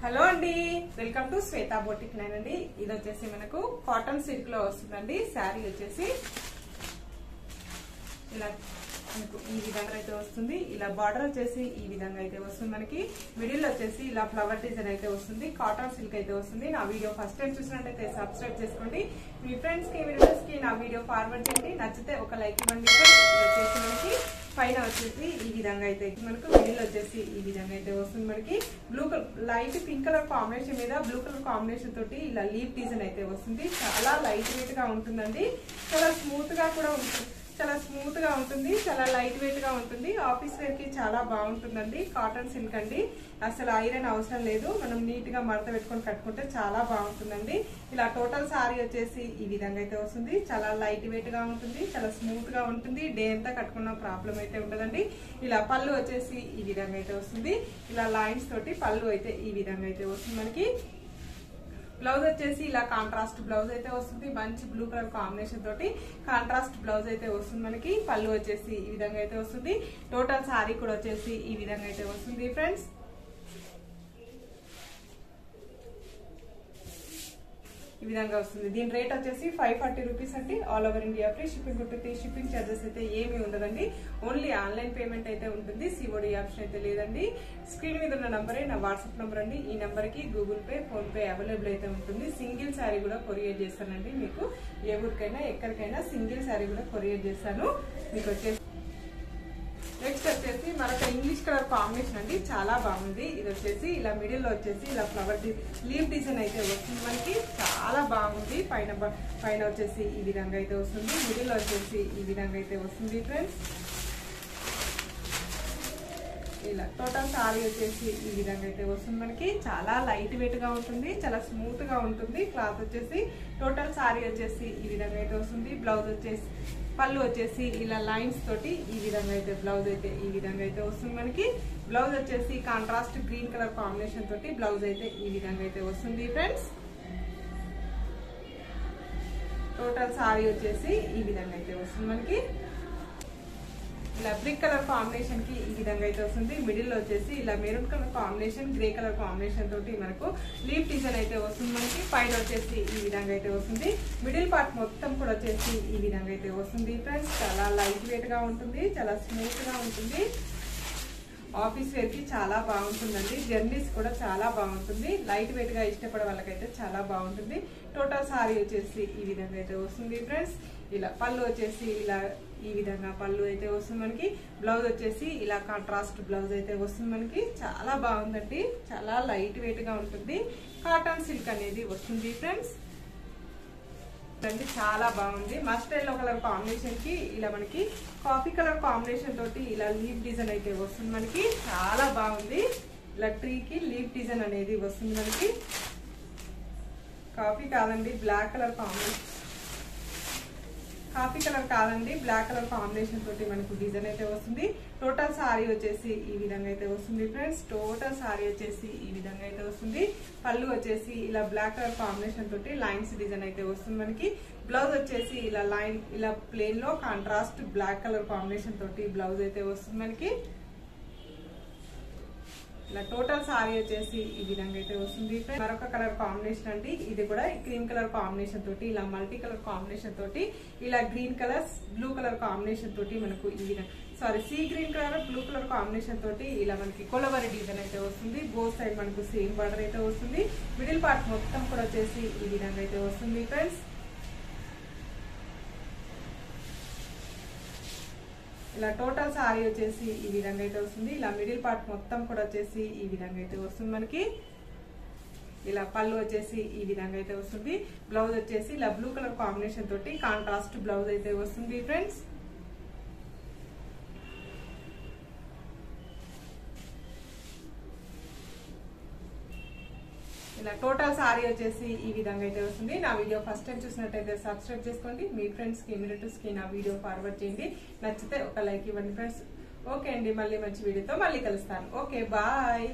Hello అండి, welcome to Shweta boutique nine అండి. ఇది వచ్చేసి మనకు కాటన్ సిల్క్ లో వస్తుందండి. శారీ వచ్చేసి ఇలా మనకు ఈ విధంగా అయితే వస్తుంది. ఇలా బార్డర్ వచ్చేసి ఈ విధంగా అయితే వస్తుంది. మనకి మిడిల్ వచ్చేసి ఇలా ఫ్లవర్ డిజైన్ అయితే వస్తుంది. కాటన్ సిల్క్ అయితే వస్తుంది. నా వీడియో ఫస్ట్ టైం చూసినట్టయితే సబ్స్క్రైబ్ చేసుకోండి. మీ ఫ్రెండ్స్ కి వీడియోస్ కి నా వీడియో ఫార్వర్డ్ చేయండి. నచ్చితే ఒక లైక్ ఇవ్వండి. వచ్చేసి మనకి పైన వచ్చేసి ఈ విధంగా అయితే మనకు మిడిల్ వచ్చేసి ఈ విధంగా అయితే వస్తుంది. మనకి blue colour light pink colour combination మీద బ్లూ కలర్ కాంబినేషన్ తోటి ఇలా లీఫ్ డిజైన్ అయితే వస్తుంది. చాలా లైట్ వెయిట్ గా ఉంటుందండి. చాలా స్మూత్ గా కూడా ఉంటుంది. చాలా లైట్ వెయిట్ గా ఉంటుంది. ఆఫీస్ వేర్ కి చాలా బాగుంటుందండి. కాటన్ సిల్క్ అండి. అసలు ఐరన్ అవసరం లేదు. మనం నీట్ గా మడత పెట్టుకొని కట్టుకుంటే చాలా బాగుంటుందండి. ఇలా టోటల్ సారీ వచ్చేసి ఈ విధంగా అయితే వస్తుంది. చాలా లైట్ వెయిట్ గా ఉంటుంది. చాలా స్మూత్ గా ఉంటుంది. డే అంతా కట్టుకున్న ప్రాబ్లం అయితే ఉండదండి. ఇలా పళ్ళు వచ్చేసి ఈ విధంగా అయితే వస్తుంది. ఇలా లైన్స్ తోటి పళ్ళు అయితే ఈ విధంగా అయితే వస్తుంది. మనకి బ్లౌజ్ వచ్చేసి ఇలా కాంట్రాస్ట్ బ్లౌజ్ అయితే వస్తుంది. మంచి బ్లూ కలర్ కాంబినేషన్ తోటి కాంట్రాస్ట్ బ్లౌజ్ అయితే వస్తుంది. మనకి పళ్ళు వచ్చేసి ఈ విధంగా అయితే వస్తుంది. టోటల్ సారీ కూడా వచ్చేసి ఈ విధంగా అయితే వస్తుంది ఫ్రెండ్స్. ఈ విధంగా వస్తుంది. దీని రేట్ వచ్చేసి 540 రూపీస్ అండి. All over India free shipping ఉంటుంది. షిప్పింగ్ చార్జెస్ అయితే ఏమీ ఉండదండి. ఓన్లీ ఆన్లైన్ పేమెంట్ అయితే ఉంటుంది. సిఓడి ఆప్షన్ అయితే లేదండి. స్క్రీన్ మీద ఉన్న నంబరే నా వాట్సాప్ నంబర్ అండి. ఈ నంబర్ కి Google pay, phone pay available అయితే ఉంటుంది. సింగిల్ శారీ కూడా కొరియర్ చేస్తానండి. మీకు ఏ ఊరికైనా ఎక్కడికైనా సింగిల్ శారీ కూడా కొరియర్ చేస్తాను. మీకు వచ్చేసి నెక్స్ట్ వచ్చేసి మరొక ఇంగ్లీష్ కలర్ కాంబినేషన్ అండి. చాలా బాగుంది. ఇది వచ్చేసి ఇలా మిడిల్ లో వచ్చేసి ఇలా ఫ్లవర్ లీవ్ డిజైన్ అయితే వస్తుంది. మనకి చాలా బాగుంది. పైన వచ్చేసి ఈ విధంగా అయితే వస్తుంది. మిడిల్ లో వచ్చేసి ఈ విధంగా అయితే వస్తుంది ఫ్రెండ్స్. ఇలా టోటల్ సారీ వచ్చేసి ఈ విధంగా అయితే వస్తుంది. మనకి చాలా లైట్ వెయిట్ గా ఉంటుంది. చాలా స్మూత్ గా ఉంటుంది. క్లాత్ వచ్చేసి టోటల్ సారీ వచ్చేసి ఈ విధంగా అయితే వస్తుంది. బ్లౌజ్ వచ్చేసి పళ్ళు వచ్చేసి ఇలా లైన్స్ తోటి ఈ విధంగా అయితే బ్లౌజ్ అయితే ఈ విధంగా అయితే వస్తుంది. మనకి బ్లౌజ్ వచ్చేసి కాంట్రాస్ట్ గ్రీన్ కలర్ కాంబినేషన్ తోటి బ్లౌజ్ అయితే ఈ విధంగా అయితే వస్తుంది ఫ్రెండ్స్. టోటల్ సారీ వచ్చేసి ఈ విధంగా అయితే వస్తుంది. మనకి ఇలా బ్రిక్ కలర్ కాంబినేషన్ కి ఈ విధంగా అయితే వస్తుంది. మిడిల్ లో వచ్చేసి ఇలా maroon colour combination, grey colour combination తోటి మనకు లీఫ్ డిజైన్ అయితే వస్తుంది. మనకి పైన వచ్చేసి ఈ విధంగా అయితే వస్తుంది. మిడిల్ పార్ట్ మొత్తం కూడా వచ్చేసి ఈ విధంగా అయితే వస్తుంది ఫ్రెండ్స్. చాలా లైట్ వెయిట్ గా ఉంటుంది. చాలా స్మూత్ గా ఉంటుంది. ఆఫీస్ వేర్ కి చాలా బాగుంటుందండి. జర్నీస్ కూడా చాలా బాగుంటుంది. లైట్ వెయిట్ గా ఇష్టపడే వాళ్ళకైతే చాలా బాగుంటుంది. టోటల్ సారీ వచ్చేసి ఈ విధంగా అయితే వస్తుంది ఫ్రెండ్స్. ఇలా పళ్ళు వచ్చేసి ఇలా ఈ విధంగా పళ్ళు అయితే వస్తుంది. మనకి బ్లౌజ్ వచ్చేసి ఇలా కాంట్రాస్ట్ బ్లౌజ్ అయితే వస్తుంది. మనకి చాలా బాగుందండి. చాలా లైట్ వెయిట్ గా ఉంటుంది. కాటన్ సిల్క్ అనేది వస్తుంది ఫ్రెండ్స్. చాలా బాగుంది. మస్టర్డ్ ఎల్లో కలర్ కాంబినేషన్ కి ఇలా మనకి కాఫీ కలర్ కాంబినేషన్ తోటి ఇలా లీఫ్ డిజైన్ అయితే వస్తుంది. మనకి చాలా బాగుంది. ఇలా ట్రీకి లీఫ్ డిజైన్ అనేది వస్తుంది. మనకి కాఫీ కాదండి, black colour combination. Coffee colour కాదండి, బ్లాక్ కలర్ కాంబినేషన్ తోటి మనకు డిజైన్ అయితే వస్తుంది. టోటల్ సారీ వచ్చేసి ఈ విధంగా అయితే వస్తుంది ఫ్రెండ్స్. టోటల్ సారీ వచ్చేసి ఈ విధంగా అయితే వస్తుంది. పళ్ళు వచ్చేసి ఇలా బ్లాక్ కలర్ కాంబినేషన్ తోటి లైన్స్ డిజైన్ అయితే వస్తుంది. మనకి బ్లౌజ్ వచ్చేసి ఇలా లైన్ ఇలా ప్లెయిన్ లో కాంట్రాస్ట్ బ్లాక్ కలర్ కాంబినేషన్ తోటి బ్లౌజ్ అయితే వస్తుంది. మనకి ఇలా టోటల్ సారీ వచ్చేసి ఈ విధంగా అయితే వస్తుంది. మరొక కలర్ కాంబినేషన్ అండి. ఇది కూడా క్రీమ్ కలర్ కాంబినేషన్ తోటి ఇలా మల్టీ కలర్ కాంబినేషన్ తోటి ఇలా green colour blue colour combination తోటి మనకు ఈ విధంగా sea green colour blue colour combination తోటి ఇలా మనకి కొలవరి డిజైన్ అయితే వస్తుంది. బోత్ సైడ్ మనకు సేమ్ బార్డర్ అయితే వస్తుంది. మిడిల్ పార్ట్ మొత్తం కూడా వచ్చేసి ఈ విధంగా అయితే వస్తుంది ఫ్రెండ్స్. ఇలా టోటల్ సారీ వచ్చేసి ఈ విధంగా అయితే వస్తుంది. ఇలా మిడిల్ పార్ట్ మొత్తం కూడా వచ్చేసి ఈ విధంగా అయితే వస్తుంది. మనకి ఇలా పళ్ళు వచ్చేసి ఈ విధంగా అయితే వస్తుంది. బ్లౌజ్ వచ్చేసి ఇలా బ్లూ కలర్ కాంబినేషన్ తోటి కాంట్రాస్ట్ బ్లౌజ్ అయితే వస్తుంది ఫ్రెండ్స్. ఇలా టోటల్ సారీ వచ్చేసి ఈ విధంగా అయితే వస్తుంది. నా వీడియో ఫస్ట్ టైం చూసినట్టయితే సబ్స్క్రైబ్ చేసుకోండి. మీ ఫ్రెండ్స్ కి రిలేటివ్స్ కి నా వీడియో ఫార్వర్డ్ చేయండి. నచ్చితే ఒక లైక్ ఇవ్వండి ఫ్రెండ్స్. ఓకే అండి, మళ్ళీ మంచి వీడియోతో మళ్ళీ కలుస్తాను. Okay, bye.